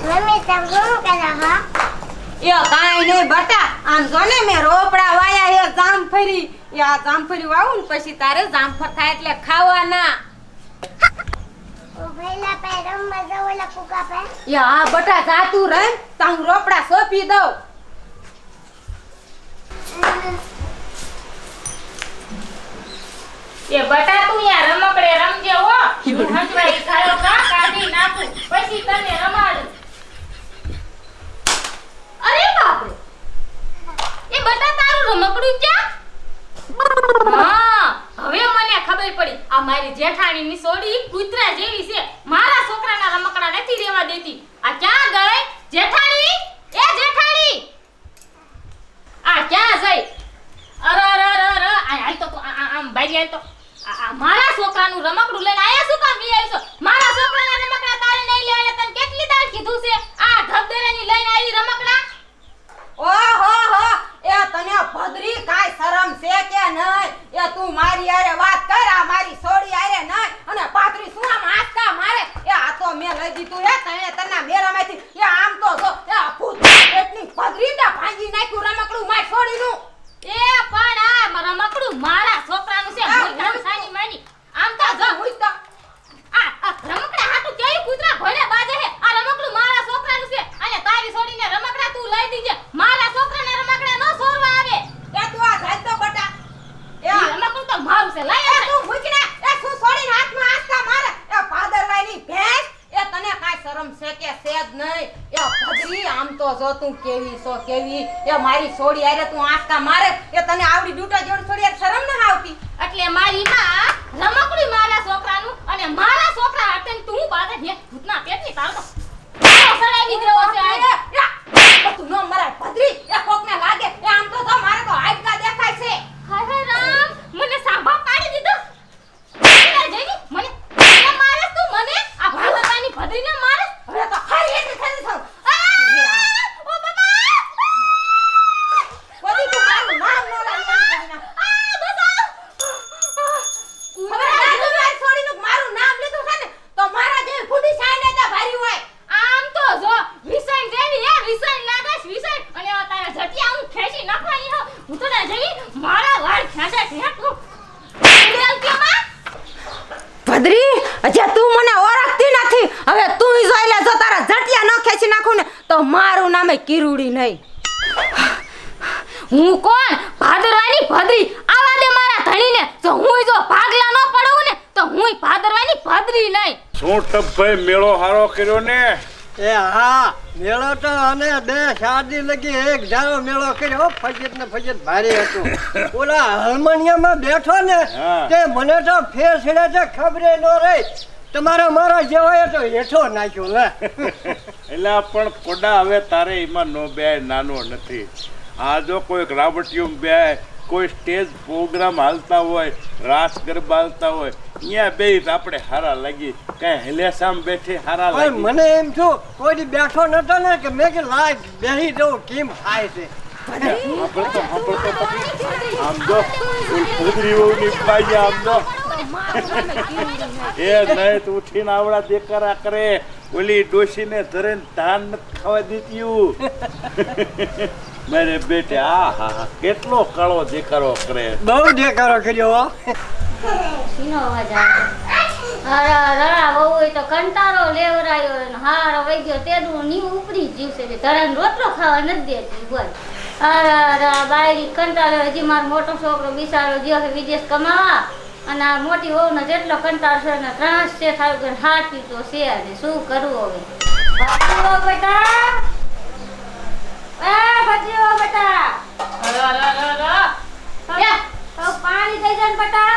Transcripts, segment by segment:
Mummy તમે શું કરો હો? યો કાઈ નહીં બટા, આમ જો ને મે રોપડા વાયા હે જામફળી. યા જામફળી વાવું ને પછી તારે જામફળ થાય એટલે ખાવાના. ઓ ભઈલા પે રમવા જાવ ઓલા કુકા પે. યા હા બટા જાતું રહે તાંગ રોપડા સોંપી દઉં. એ બટા તું યા રમકડે રમજે હો. હું હંજવાઈ ખાયો કા કાઢી નાખું પછી તને રમાડું. અરે બાપ રે, એ બટા તારું રમકડું ક્યાં? હા હવે મને ખબર પડી. આ મારી જેઠાણીની સોડી કૂતરા જેવી છે. મારા છોકરાના રમકડા નથી રહેવા દેતી. આ ક્યાં ગઈ જેઠાણી? એ જેઠાણી આ ક્યાં જઈ? અરે અરે અરે અરે હાલ તો આમ બારી હાલ તો. આ મારા છોકરાનું રમકડું લઈને આયા શું કામ લઈ આવી છો? મારા છોકરાના રમકડા તારે નહીં લેવાના. તને કેટલી દાળ કીધું છે આ ધબધેરાની લઈને આવી રમકડા? ઓહો હો, એ તને ભદ્રી કાઈ શરમ છે કે નહીં? એ તું મારી હારે વાત કર, આ મારી સોડી હારે નહીં. અને પાતરી શું આમ આંચકા મારે? એ આ તો મે લઈ દીધું હે તને તના મેરામાંથી. એ આમ તો જો એ ભૂત એટલી ભદ્રી તા ભાંગી નાખ્યું રમકડું મારી સોડીનું. એ પણ આ રમકડું મારા છોકરાનું છે. હું સાની માની આમ તો જો હુઈ તો આ રમકડા હાટુ કેવી કૂતરા ભોળે બાજે હે. આ રમકડું મારા છોકરાનું છે અને તારી છોડીને રમકડા તું લઈ દીજે. મારા છોકરાને રમકડા નો સોરવા આવે. એ તું આ જાય તો બટા. એ રમકડું તો મારું છે. લઈ એ આવે તું મૂકને. એ શું સોડીને હાથમાં આંચકા મારે? એ પાદરવાની ભેંસ. એ તને કાઈ શરમ છે કે છે જ નહીં? એ ભદ્રી આમ તો જો તું કેવી છો કેવી. એ મારી સોડી હારે તું આંચકા મારે. એ તને આવડી ડૂટા જેવડી સોડી હારે શરમ ન આવતી? એટલે મારી માં રમકડું મારા છોકરાનું અને મારા છોકરા હાથે તું બાધે હે ભૂતના પેટની તારો સડાવી દેવો છે આ. તું નો મરાય ભદ્રી. એ કોકને લાગે. એ આમ તો જો મારે તો હાડકા દેખાય છે. હાય રામ મને સાંભા પાડી દીધો. મને મને મારે તું મને આ ભાગવાની ભદ્રીને મારે. હવે તો ખાઈ એટલી થઈ થાવ. ઓ બાબા વધી તું મારું નામ નો લઈ ના. હવે રાજુ મારી છોડીનું મારું નામ લીધું છે ને તો મારા જેવી ફૂડી સાઈને તા ભારી હોય. આમ તો જો વિસણ જેવી હે વિસણ લાગસ વિસણ અને આ તારા જટિયા હું ખેંચી નાખવાની હો. હું તો ના જેવી મારા વાળ ખેંચે ઠેકું. બોલ કે માં ભદ્રી અજે તું મને ઓળખતી નથી. હવે તું જોઈ લે જો તારા જટિયા ન ખેંચી નાખું ને તો મારું નામે કિરુડી નહીં. હું કોણ? ભાદરવાની ભદ્રી. આવા દે મારા ધણીને. જો હું જો ભાગલા ન પડું ને તો હુંય ભાદરવાની ભદ્રી નહીં. શું ટપભાઈ મેળો હારો કર્યો ને? એ હા મેળો તો અને બે શાદી લગી એક જારો મેળો કર્યો. ફજત ને ફજત ભારે હતું. ઓલા હાર્મોનિયમમાં બેઠો ને હા. તે મને તો ફેર છેડે છે ખબરે ન રહી. તમારા મારા જેવાય તો હેઠો નાખ્યો લે. એટલે પણ કોડા હવે તારે એમાં નો બે નાનો નથી. આ જો કોઈ રાવટિયું બે કોઈ સ્ટેજ પ્રોગ્રામ હાલતા હોય રાસ ગરબા હાલતા હોય અહીંયા બે આપણે હારા લાગી. કઈ હેલેસામ બેઠી હારા પણ લાગી. મને એમ છું કોઈ બેઠો નતો ને કે મેં કે લાગ બેહી દઉં કેમ થાય છે. સાંભળતો પછી આમ જો ભૂદરી વહુની પાઈ આમ જો એ નહીં તું ઉઠીને આવડા દેકારા કરે. ઓલી ડોશીને ધરે ધાન નથી ખાવા દીધું. મારે બેટે આ હા કેટલો કાળો દેખારો કરે. બહુ દેખાડો કર્યો હો. શીનો અવાજ આવે? રડા વહુ હોય તો કંટાળો લેવરાયો ને હારો વઈ ગયો તેનું નીવ ઉપરી જ જીવશે કે ધરાને રોટલો ખાવા નથી દેતી. બોલ બાયરી કંટાળો. હજી મારો મોટો છોકરો બિચારો ગયો છે વિદેશ કમાવા અને આ મોટી વહુને જેટલો કંટાળ છે ને ત્રાસ છે થાય કે હાથી તો છે ને શું કરવું હવે? બેટા ભજીયો બેટા પાણી થઈ જાય ને બેટા.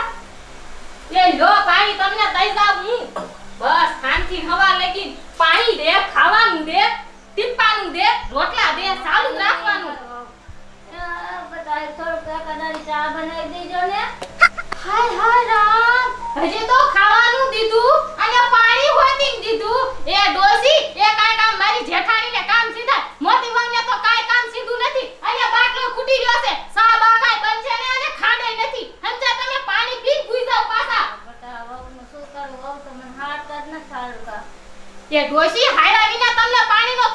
એ લો પાણી તમને દઈ જાવ હું. બસ શાંતિ હવા લગી પાણી દે ખાવાનું દે ટીપાનું દે રોટલા દે ચાલુ જ રાખવાનું. બધા થોડું કદાચ ચા બનાવી દેજો ને. હાય હાય રામ હજી તો ખાવાનું દીધું અને પાણી હોતી દીધું. એ ડોસી એ કાઈ કામ મારી જેઠાણીને કામ સીધા મોટી વંગને તો કાઈ કામ સીધું નથી. અને બાટલો ખૂટી રહ્યો છે. સા બા કાઈ બનશે ને અને ખાંડે નથી. સમજા તમે પાણી પી ભૂઈ જાવ પાછા. બેટા વહુનું શું કરું? વહુ તો મને હાથ જ ન સારું કા. એ ડોસી હાયરા વિના તમને પાણીનો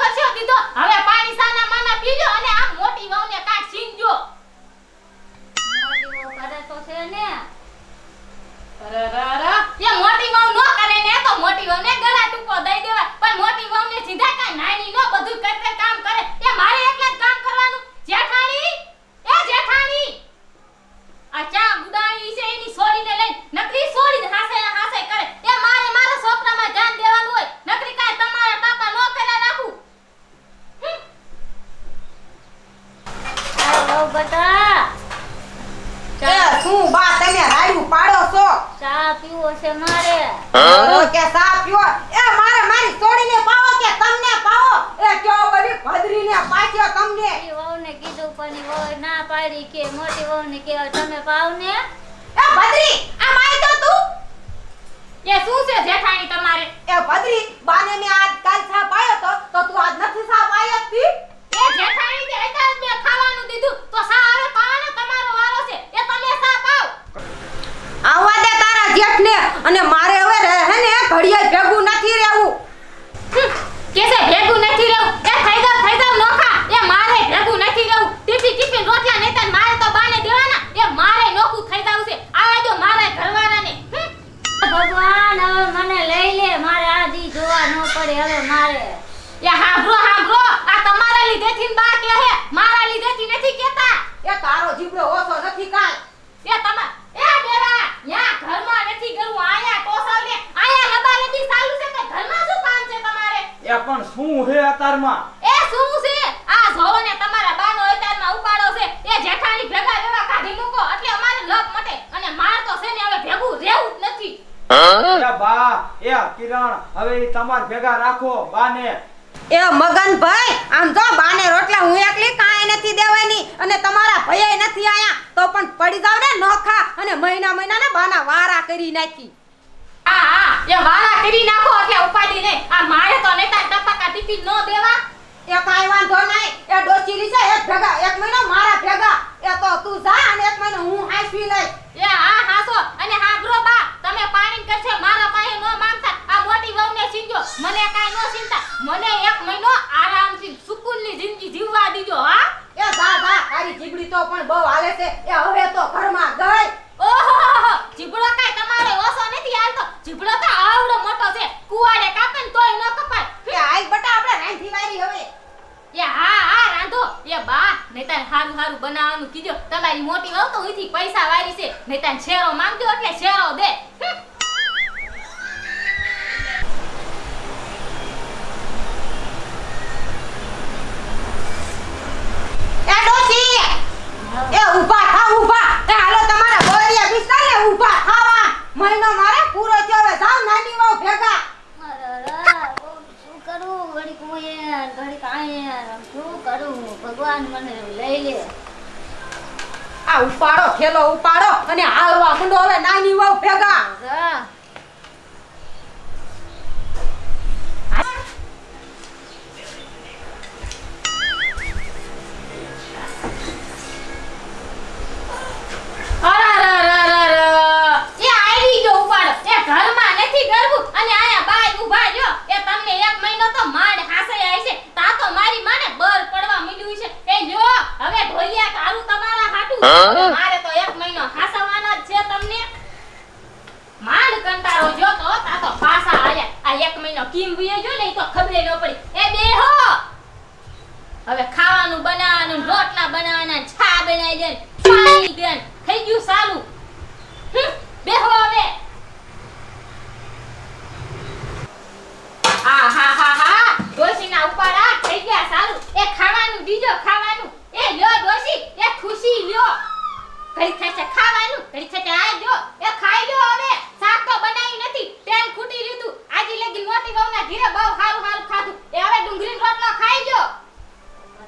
નાની નો બધું કરતે કામ કરે એ મારે એકલા જ કામ કરવાનું જેઠાણી એ જેઠાણી આ ચા ગુડાણી છે એની છોડીને લઈ નકરી છોડીને હાસે કરે એ મારે મારા છોકરામાં ધ્યાન દેવાનું હોય નકરી કાઈ તમારા પાપા નો કરે રાખું હાલો બટા એ શું બા તમે રાડ્યું પાડો છો ચા પીવો છે મારે કે સા પીવો એ મારી છોડીને પાવો કે તમને પાવો એ કયો બધી ભદરીને પાછો તમને ઈ વહુને કીધું પણ ઈ વહુએ ના પાડી કે મોટી વહુને કહેવાય તમે પાવ ને એ ભદરી આ માઈ તો તું એ શું છે જેઠાણી તમારે એ ભદરી બાને મે આજ કાલ સા પાયો તો તું આજ નથી સા પાયો તી એ જેઠાણી ને અત્યારે મેં ખાવાનું દીધું તો સા આવે પાવાનો તમારો વારો છે એ તમે સા પાવ આવવા દે તારા જેઠને અને મારે હવે હે ને ઘડિયા ભેગું નથી રહેવું કે છે ભેગું નથી રહેવું એ થઈ જાવ નોખા એ મારે ભેગું નથી રહેવું ટિફિન રોટલા નેતા મારે તો બાને દેવાના એ મારે નોખું થઈ જાવ છે આવા દો મારા ઘરવાળાને ભગવાન હવે મને લઈ લે મારે આ દી જોવા ન પડે હવે મારે એ હાંભળો આ તમારા લીધેથી બા કે હે મારા લીધેથી નથી કેતા એ તારો જીબડો ઓછો નથી કાલ એ તમા એ બેરા યા ઘરમાં નથી ગરું આયા ટોસાવલે આયા લબાલબી ચાલુ છે કે ઘરમાં શું કામ છે તમારે એ પણ શું હે અતારમાં એ શું છે આ જોવો ને તમારા બાનો અતારમાં ઉપાડો છે એ જેઠાણી ભેગા લેવા કાઢી મૂકો એટલે અમારે લપ મટે અને માર તો છે ને હવે ભેગું રહેવું જ નથી એ બા એ કિરણ હવે ઈ તમાર ભેગા રાખો બાને એ મગનભાઈ આમ જો બાને રોટલા હું એકલી કાંઈ નથી દેવાની અને તમારા ભૈયા નથી આયા તો પણ પડી જાવ ને નોખા અને મહિના બાના વારા કરી નાખી હા એ વારા કરી નાખો એટલે ઉપાડી નહીં આ મારે તો નેતા ટપકા ટિફિન નો દેવા એ કાંઈ વાંધો નહીં એ ડોચીલી છે એક ભેગા એક મહિનો મારા ભેગા એ તો તું જા અને એક મહિનો હું હાંસવી લઈશ એ હા હાસો અને હાંભળો બા તમે પાણી કરશે મારા પાસે નો માંગતા આ મોટી વહુને છીંજો મને કાઈ નો ચિંતા મને એક મહિનો આરામથી સુકૂનની જિંદગી જીવવા દીજો હા એ જા તારી જીબડી તો પણ બહુ હાલે છે એ હવે તો ઘરમાં ગઈ ઓહો જીબડો કાઈ તમારે ઓછો નથી હાલતો જીબડો તો આવડો મોટો છે કુવાડે કાપે ને તોય ન કપાય એ આઈ બટા આપણે રાંધી વારી હવે એ હા રાંધો એ બા નહીતર હારું બનાવવાનું કીજો તમારી મોટી વહુ તો ઉઈથી પૈસા વારી છે નહીતર શેરો માંગજો એટલે શેરો દે એ ડોચી એ ઊભા એ હાલો તમારા બોરિયા બિસ્તા ને ઊભા ખાવા મહિનો મારે પૂરો થયો હવે જાવ નાની વહુ ભેગા શું કરું ઘડીક હું ઘડીક આયા શું કરું ભગવાન મને લઈ લે આ ઉપાડો ખેલો ઉપાડો અને હાલવા મંડો હવે નાની વહુ ભેગા જા એ આવી ગયો ઉપાડો એ ઘરમાં નથી ગરવું અને આયા બાય ઊભા જો એ તમને એક મહિનો તો માંડ હાસે આવી છે તા તો મારી માને બર પડવા મળ્યું છે એ જો હવે ઢોલિયા કારું તમારા હાટું મારે તો એક મહિનો હાસવાનો જ છે તમને માંડ કંટાળો જો તો તા તો પાસા આયા આ એક મહિનો કેમ વિયો જો ને તો ખબર ન પડી એ બેહો હવે ખાવાનું બનાવવાનું રોટલા બનાવવાના છા બનાવી દે પાણી દે થઈ ગયું સાલું બેહો હવે હા ડોશીના ઉપાડા થઈ ગયા સાલું એ ખાવાનું દીજો ખાવાનું એ લ્યો ડોશી એ ખુશી લ્યો ઘડી થશે ખાવાનું ઘડી થશે આ જો એ ખાઈ લ્યો હવે શાક તો બનાવ્યું નથી તેલ ખૂટી લીધું આજી લગી મોટી વહુના ઘરે બહુ સારું ખાધું એ હવે ડુંગળીનો રોટલો ખાઈ લ્યો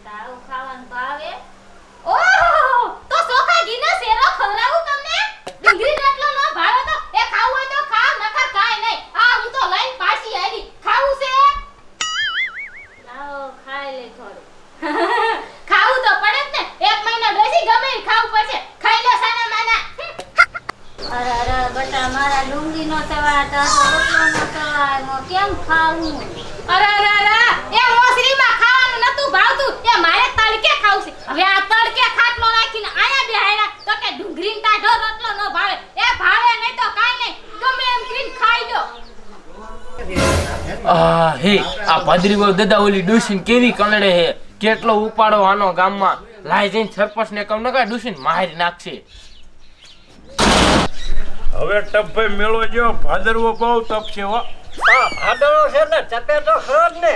તારું ખાવાનું ભાવે ઓહો તો સોખા ઘીનો શેરો ખવરાવું તમને ડુંગળી રોટલો નો ભાવે તો એ ખાવું હોય તો ખાવ નકર કાઈ નહીં આ હું તો લઈને પાછી આવી ખાવું છે લાવો ખાઈ લે થોડું ખાવું તો પડે જ ને એક મહિનો બેસી ગમે ઈ ખાવું પડશે ખાઈ લો સાના માના અરે બટા મારા ડુંગળીનો સવાલ તો રોટલોનો સવાલ કેમ ખાવું અરે એ મોસરીમાં ખાવાનું નતું ભાવતું એ મારે તડકે ખાવું છે હવે આ તડકે ખાટલો રાખીને આયા બેહાયરા તો કે ડુંગળી ટાઢો રોટલો નો ભાવે એ ભાવે નહીં તો કાઈ નહીં ગમે એમ કરીને ખાઈ લો હે આ ભદ્રી બહુ દાદા ઓલી ડુસીન કેવી કંદડે હે, કેટલો ઉપાડો આનો ગામમાં. લાઈ જઈને સરપંચ ને કહું નકા ડુસીન મારી નાખશે. હવે ટપભાઈ મેળો જો ભાદરવો બહુ તપશે હો. હા ભાદરો છે ને ચપે તો ખરો જ ને.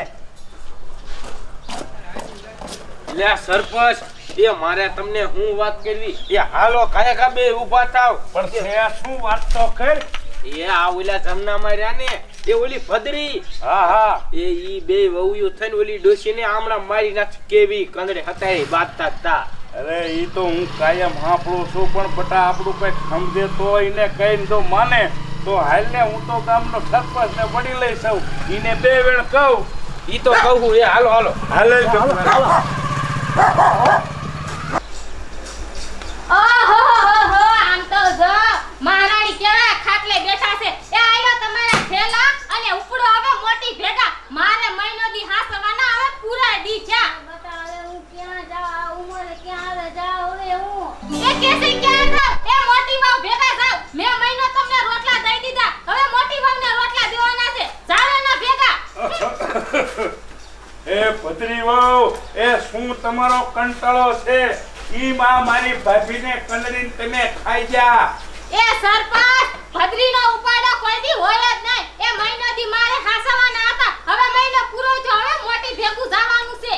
લે સરપંચ, એ મારે તમને હું વાત કરવી. એ હાલો કાયકા બે ઊભા થાવ. પણ છે શું વાત તો કર. એ આ ઓલા જમના માર્યા ને, એ ઓલી ભદ્રી, હા હા એ ઈ બે વહુયું થઈને ઓલી ડોશીને આમણા મારી નાખી. કેવી કંદડે હતા બાંધતા હતા. અરે ઈ તો હું કાયમ હાંફળું છું, પણ બટા આપણું કઈક સમજે તો એને કહીને જો માને તો હાલ ને હું તો ગામનો સરપંચ ને વડી લઈ સૌ ઈને બે વેળ કહું. ઈ તો કહું. એ હાલો હાલો હાલે જ ઓહો હો આમ તો જો મહારાણી કેવા ખાટલે બેઠા છે. એ આયો તમારા થેલા અને ઉપડો હવે મોટી ભેગા. મારે મહિનો દી હાસવાના હવે પૂરા દી થયા. બટા હવે હું ક્યાં જાઉં? આ ઉંમરે ક્યાં હવે જાઉં હવે હું? એ કેસે ક્યાં જાવ? એ મોટી વાવ ભેગા જાવ. મેં મહિનો તમને રોટલા દઈ દીધા, હવે મોટી વાવને રોટલા દેવાના છે. જાવ એના ભેગા. એ ભદ્રી વહુ, એ શું તમારો કંટાળો છે? ઈ માં મારી ભાભીને કંદરીને તમે ખાઈ જા. એ સરપંચ, ભદ્રીનો ઉપાડો કોઈ દી હોય જ નહીં. એ મહિનો દી મારે હાસવાના હતા, હવે મહિનો પૂરો થયો, હવે મોટી ભેગું જવાનું છે.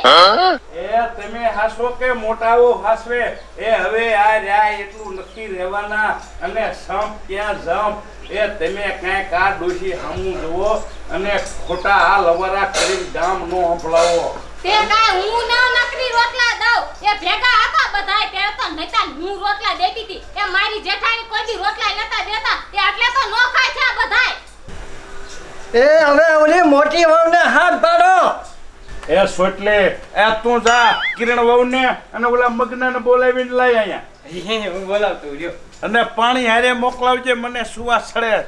એ તમે હાસો કે મોટાઓ હાસવે? એ હવે આ રહ્યા એટલું નથી રહેવાના. અને સંપ ત્યાં જંપ. એ તમે કાંઈક આ ડોશી હામું જુઓ અને ખોટા આ લવારા કરીને ગામ નો સંભળાવો. તે કાંઈ હું ન નકરી રોટલા દઉં. એ ભેગા હતા બધાય, ત્યારે તો નહીતા હું રોટલા દેતી હતી. એ મારી જેઠાણી કોઈ દી રોટલા નતા દેતા, તે એટલે તો નો ખાય છે આ બધાય. એ હવે ઓલી મોટી વહુને હાથ પાડો. એ સોટલે, એ તું જા કિરણ વહુને અને ઓલા મગનાને બોલાવીને લઈ અહીંયા. હું બોલાવતો રહ્યો. અને પાણી હારે મોકલાવજે, મને સુવા સડે.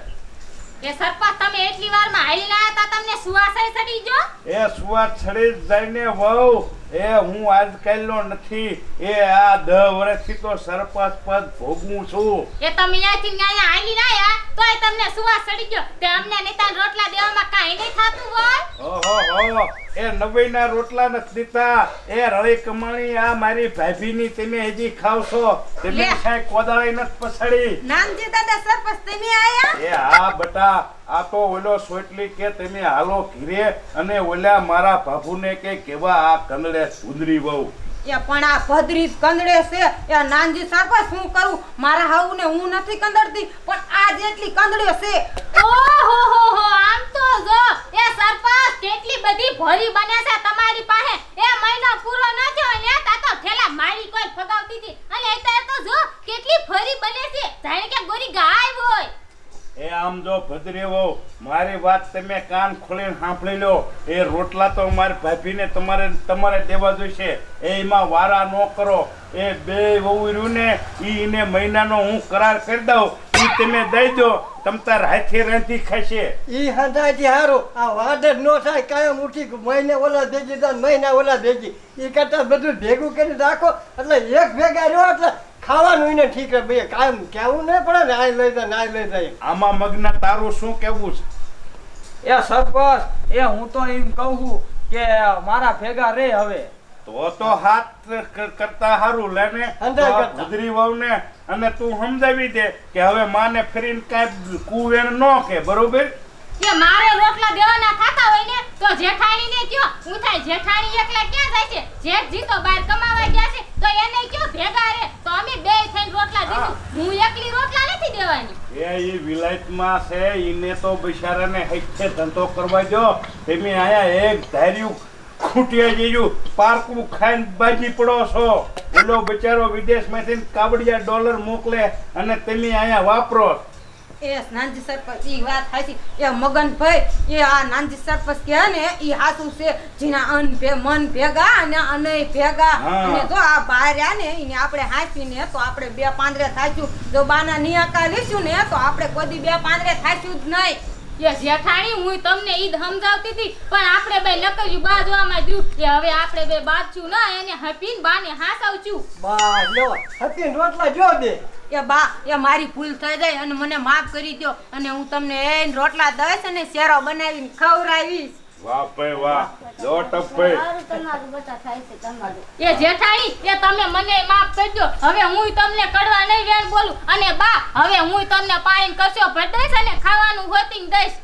એ સરપંચ, તમે એટલી વારમાં હાલીને આયા તા, તમને સુવાસાઈ સડી ગયો? એ સુવા સડી જઈને વહુ, એ હું આજકાલનો નથી. એ આ 10 વર્ષથી તો સરપંચ પદ ભોગવું છું. એ તમે અહીંયાથી અહીંયા હાલીને આયા તોય તમને સુવાસ સડી ગયો. તે અમને નેતા રોટલા દેવામાં કાંઈ નહીં થાતું હોય? ઓહો હો, એ નવઈના રોટલા નથી દીધા. એ રળી કમાણી આ મારી ભાભીની તમે હજી ખાવશો. તમે કાંઈ કોદાળી નથી પછાડી. નાનજી દાદા સરપંચ તમે આયા? એ હા બટા, આ તો ઓલો સોટલી કે તમે હાલો ઘીરે અને ઓલા મારા બાબુને કે કેવા આ કંદડે સુંદરી વહુ. એ પણ આ ભદ્રી કંદડે છે. એ નાનજી સરપંચ શું કરું? મારા હાઉને હું નથી કંદડતી, પણ આ જેટલી કંદડ્યો છે. ઓહો હો આમ તો જો એ સરપંચ કેટલી બધી ભરી બને છે તમારી પાસે. એ મહિનો પૂરો ન થયો ને તા તો ઠેલા મારી કોઈ ફગાવતી હતી, અને અત્યારે તો જો કેટલી ભરી બને છે, જાણે કે ગોરી ગાય હોય. એ આમ જો ભદ્રી વહુ, મારી વાત તમે કાન ખોલીને સાંભળી લો. એ રોટલા તો મારી ભાભીને તમારે દેવા જોઈશે. એમાં વારા ન કરો. એ બે વહુ રહ્યું ને ઈને મહિનાનો હું કરાર કરી દઉં, ઈ તમે દઈ દો, તમ તાર હાથે રાંધી ખાશે. ઈ હંધાયથી હારું. આ વાદ જ નો થાય. કાયમ ઉઠી મહિને ઓલા ભેગી થાય, મહિના ઓલા ભેગી. ઈ કરતા બધું ભેગું કરી રાખો એટલે એક ભેગા રહ્યો એટલે ખાવાનું એને ઠીક રહે. ભાઈ કાયમ કેવું નહીં પડે ને, આ લઈ જાય ના લઈ જાય. આમાં મગના તારું શું કેવું છે? એ સરપંચ, એ હું તો એમ કહું છું કે મારા ભેગા રે હવે. તો હાથ કરતા હારું લેને હંધાય કરતા. ભદ્રી વહુને અને તું સમજાવી દે કે હવે માને ફરીને કાંઈ કુવેણ ન કે, બરોબર? કે મારે રોટલા દેવાના થાતા હોય ને તો જેઠાણીને કયો. હું થાય જેઠાણી એકલા ક્યાં જાય છે? જેઠજી તો બહાર કમાવા ગયા છે, તો એને કયો ભેગા રે, તો અમે બે થઈને રોટલા દીધું. હું એકલી રોટલા નથી દેવાની. એ ઈ વિલાયતમાં છે, ઈને તો બિચારાને હેઠે ધંધો કરવા દો. તમે આયા એક ધાર્યું ખૂટિયા જેવું પારકું ખાઈને બાજી પડો છો. ઓલો બિચારો વિદેશમાંથી કાબડિયા ડોલર મોકલે અને તમે આયા વાપરો. એ નાનજી સરપંચ ઈ વાત સાચી. એ મગનભાઈ, એ આ નાનજી સરપંચ કે ને ઈ હાસું છે. જેના મન ભેગા અને અનય ભેગા. અને જો આ બાર્યા ને ઈને આપણે હાંચીને તો આપણે બે પાંદરે થાશું. જો બાના નિયાકા લીશું ને તો આપણે કોઈ દી બે પાંદરે થાશું જ નહીં. એ જેઠાણી, હું તમને ઈદ સમજાવતી હતી, પણ આપણે બે નકર્યું બાજવામાં દ્યું કે હવે આપણે બે બાજશું ના, એને હપીને બાને હાસાવશું. બા લો હતી રોટલા જો દે. એ બા, એ મારી ભૂલ થઈ જાય અને મને માફ કરી દો, અને હું તમને એ રોટલા દઈશ અને શેરો બનાવીને ખવડાવીશ. વાહ ભાઈ વાહ જો ટપભાઈ સારું તમારું બટા થાય છે તમારું. એ જેઠાણી એ તમે મને માફ કરજો. હવે હું તમને કડવા નહીં વેણ બોલું. અને બા હવે હું તમને પાણી કશો ભેટઈશ અને ખાવાનું હોતીંગ દઈશ.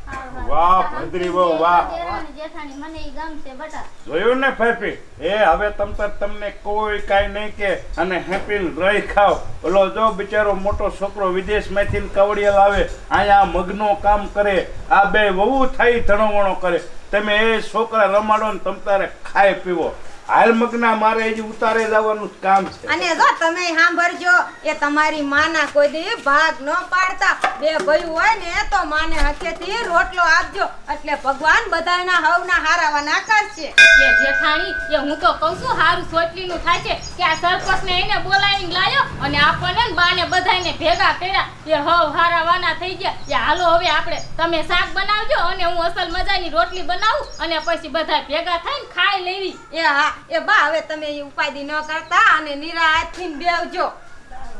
વાહ ભદ્રી બહુ વાહ દેરાણી જેઠાણી મને ઈ ગમશે બટા. જોયું ને ફેફી એ હવે તમને કોઈ કાંઈ નહીં કે અને હેપી રહી ખાવ. ઓલો જો બિચારો મોટો છોકરો વિદેશમાંથી કવડિયા લાવે અહીંયા મગનો કામ કરે આ બે વહુ થઈ ધણોવણો કરે તમે એ છોકરા રમાડો ને તમ તારે ખાય પીવો હાલ મગના મારે હજી ઉતારે જવાનું કામ છે. અને જો તમે સાંભળજો એ તમારી માના કોઈ દી ભાગ ન પાડતા બે ભાઈ હોય ને તો માને હકેથી રોટલો આપજો એટલે ભગવાન બધાયના હવના હારાવાના કરશે. એ જેઠાણી એ હું તો કહું છું હારું સોટલીનું થાય છે કે આ સરપંચને એને બોલાવીને લાયો અને આપણને ને બાને બધાયને ભેગા કર્યા એ હવ હારાવાના થઈ ગયા. એ હાલો હવે આપણે તમે શાક બનાવજો અને હું અસલ મજાની રોટલી બનાવું અને પછી બધાય ભેગા થઈને ખાઈ લેવી. એ હા એ બા હવે તમે એ ઉપાધિ ન કરતા અને નિરાંતથી બેસજો.